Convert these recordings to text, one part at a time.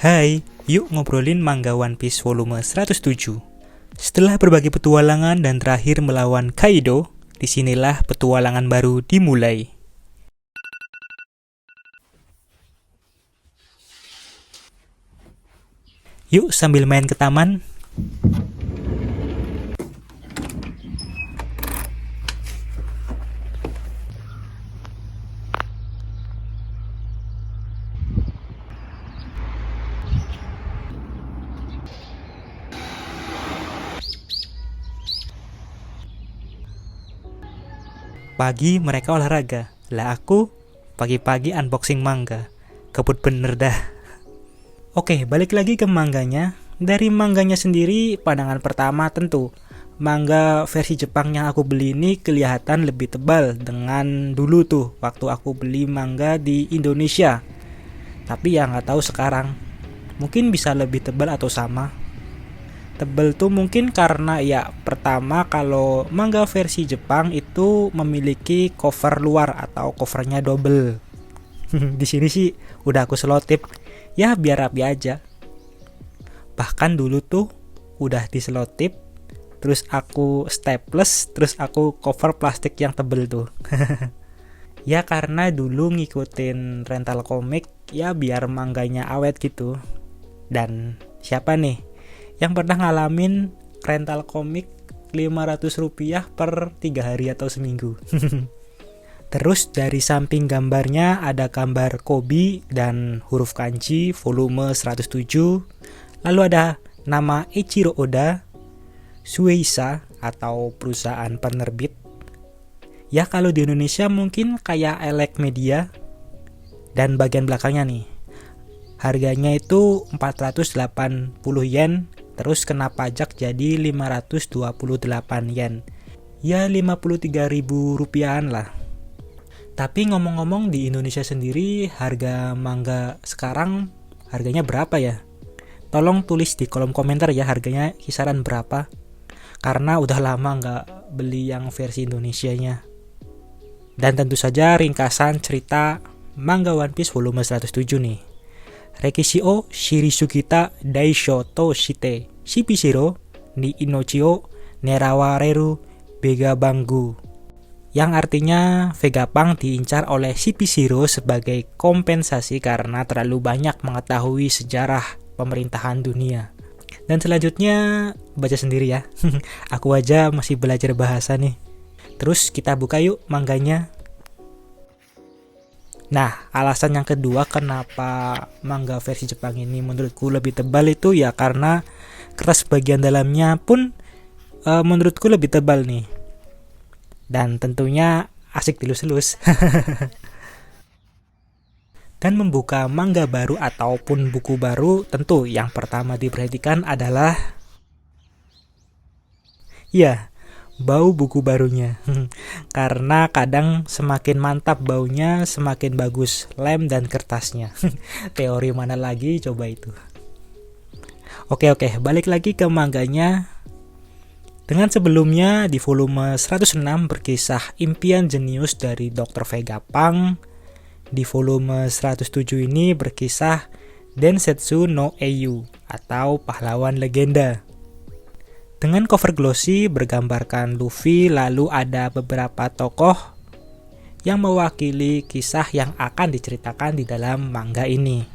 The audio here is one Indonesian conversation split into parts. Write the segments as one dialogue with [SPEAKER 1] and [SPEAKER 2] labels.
[SPEAKER 1] Hai, yuk ngobrolin manga One Piece volume 107. Setelah berbagi petualangan dan terakhir melawan Kaido, disinilah petualangan baru dimulai. Yuk sambil main ke taman. Pagi mereka olahraga, lah aku pagi-pagi unboxing manga. Kebut bener dah. Oke, balik lagi ke mangganya. Dari mangganya sendiri, pandangan pertama tentu manga versi Jepang yang aku beli ini kelihatan lebih tebal dengan dulu tuh waktu aku beli manga di Indonesia. Tapi ya nggak tahu sekarang, mungkin bisa lebih tebal atau sama. Tebal tuh mungkin karena ya pertama kalau manga versi Jepang itu memiliki cover luar atau covernya double. Di sini sih udah aku selotip, ya biar rapi aja. Bahkan dulu tuh udah diselotip, terus aku staples, terus aku cover plastik yang tebel tuh. Ya karena dulu ngikutin rental komik, ya biar mangganya awet gitu. Dan siapa nih yang pernah ngalamin rental komik Rp500 per 3 hari atau seminggu? Terus dari samping gambarnya ada gambar Koby dan huruf kanji volume 107. Lalu ada nama Eiichiro Oda, Shueisha atau perusahaan penerbit. Ya kalau di Indonesia mungkin kayak Elek Media. Dan bagian belakangnya nih, harganya itu 480 yen, terus kena pajak jadi 528 yen. Ya 53.000 rupiahan lah. Tapi ngomong-ngomong di Indonesia sendiri harga manga sekarang harganya berapa ya? Tolong tulis di kolom komentar ya harganya kisaran berapa. Karena udah lama nggak beli yang versi Indonesianya. Dan tentu saja ringkasan cerita manga One Piece volume 107 nih. Rekishi o Shirisugita Daisho to Shite Shipishiro ni Inochi o Nerawareru Vegapunk, yang artinya Vegapunk diincar oleh Shipishiro sebagai kompensasi karena terlalu banyak mengetahui sejarah pemerintahan dunia. Dan selanjutnya baca sendiri ya. Aku aja masih belajar bahasa nih. Terus kita buka yuk mangganya. Nah, alasan yang kedua kenapa manga versi Jepang ini menurutku lebih tebal itu ya karena kertas bagian dalamnya pun menurutku lebih tebal nih. Dan tentunya asik dilus-lus. Dan membuka manga baru ataupun buku baru, tentu yang pertama diperhatikan adalah ya, bau buku barunya. Karena kadang semakin mantap baunya, semakin bagus lem dan kertasnya. Teori mana lagi coba itu. Oke, balik lagi ke mangganya. Dengan sebelumnya di volume 106 berkisah impian jenius dari Dr. Vegapunk. Di volume 107 ini berkisah Densetsu no Eiyu atau pahlawan legenda. Dengan cover glossy bergambarkan Luffy, lalu ada beberapa tokoh yang mewakili kisah yang akan diceritakan di dalam manga ini.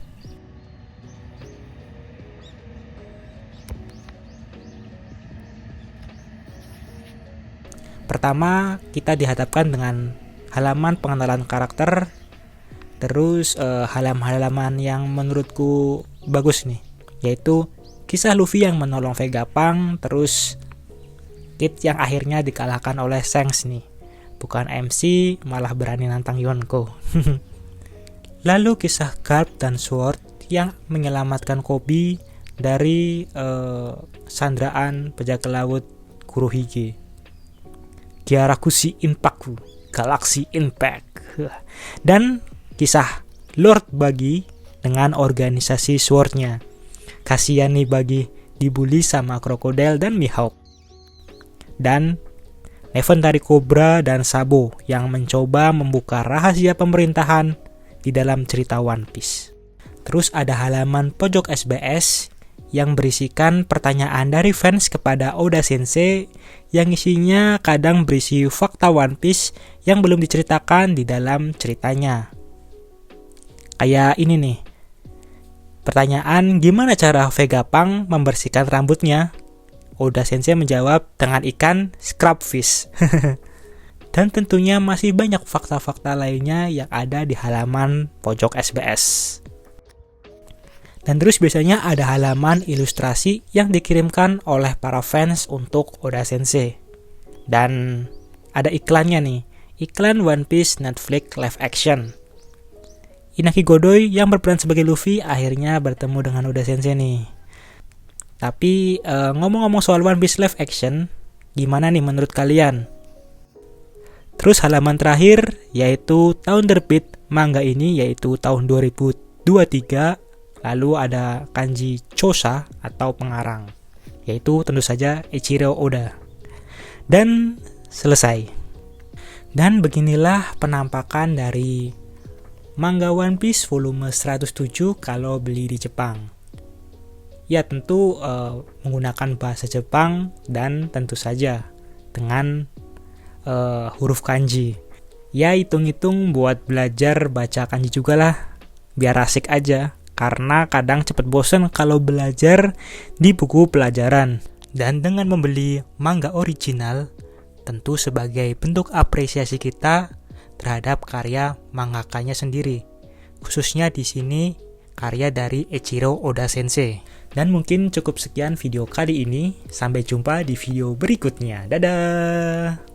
[SPEAKER 1] Pertama, kita dihadapkan dengan halaman pengenalan karakter, terus halaman-halaman yang menurutku bagus nih, yaitu kisah Luffy yang menolong Vegapunk, terus Kid yang akhirnya dikalahkan oleh Shanks nih. Bukan MC, malah berani nantang Yonko. Lalu kisah Garp dan Sword yang menyelamatkan Koby dari sandraan bajak laut Kurohige. Gyarakushi Impact, Galaxy Impact. Dan kisah Lord Buggy dengan organisasi Sword-nya. Kasian nih Buggy, dibully sama Crocodile dan Mihawk. Dan Legendary Cobra dan Sabo yang mencoba membuka rahasia pemerintahan di dalam cerita One Piece. Terus ada halaman pojok SBS yang berisikan pertanyaan dari fans kepada Oda Sensei yang isinya kadang berisi fakta One Piece yang belum diceritakan di dalam ceritanya. Kayak ini nih. Pertanyaan, gimana cara Vegapunk membersihkan rambutnya? Oda Sensei menjawab dengan ikan scrubfish. Dan tentunya masih banyak fakta-fakta lainnya yang ada di halaman pojok SBS. Dan terus biasanya ada halaman ilustrasi yang dikirimkan oleh para fans untuk Oda Sensei. Dan ada iklannya nih, iklan One Piece Netflix live action. Inaki Godoy yang berperan sebagai Luffy akhirnya bertemu dengan Oda Sensei nih. Tapi ngomong-ngomong soal One Piece live action, gimana nih menurut kalian? Terus halaman terakhir yaitu tahun terbit manga ini yaitu tahun 2023. Lalu ada kanji Chosa atau pengarang, yaitu tentu saja Eiichiro Oda. Dan selesai. Dan beginilah penampakan dari manga One Piece volume 107 kalau beli di Jepang. Ya tentu menggunakan bahasa Jepang dan tentu saja dengan huruf kanji. Ya hitung-hitung buat belajar baca kanji juga lah, biar asik aja. Karena kadang cepet bosen kalau belajar di buku pelajaran. Dan dengan membeli manga original, tentu sebagai bentuk apresiasi kita terhadap karya mangakanya sendiri. Khususnya di sini karya dari Eiichiro Oda Sensei. Dan mungkin cukup sekian video kali ini. Sampai jumpa di video berikutnya. Dadah!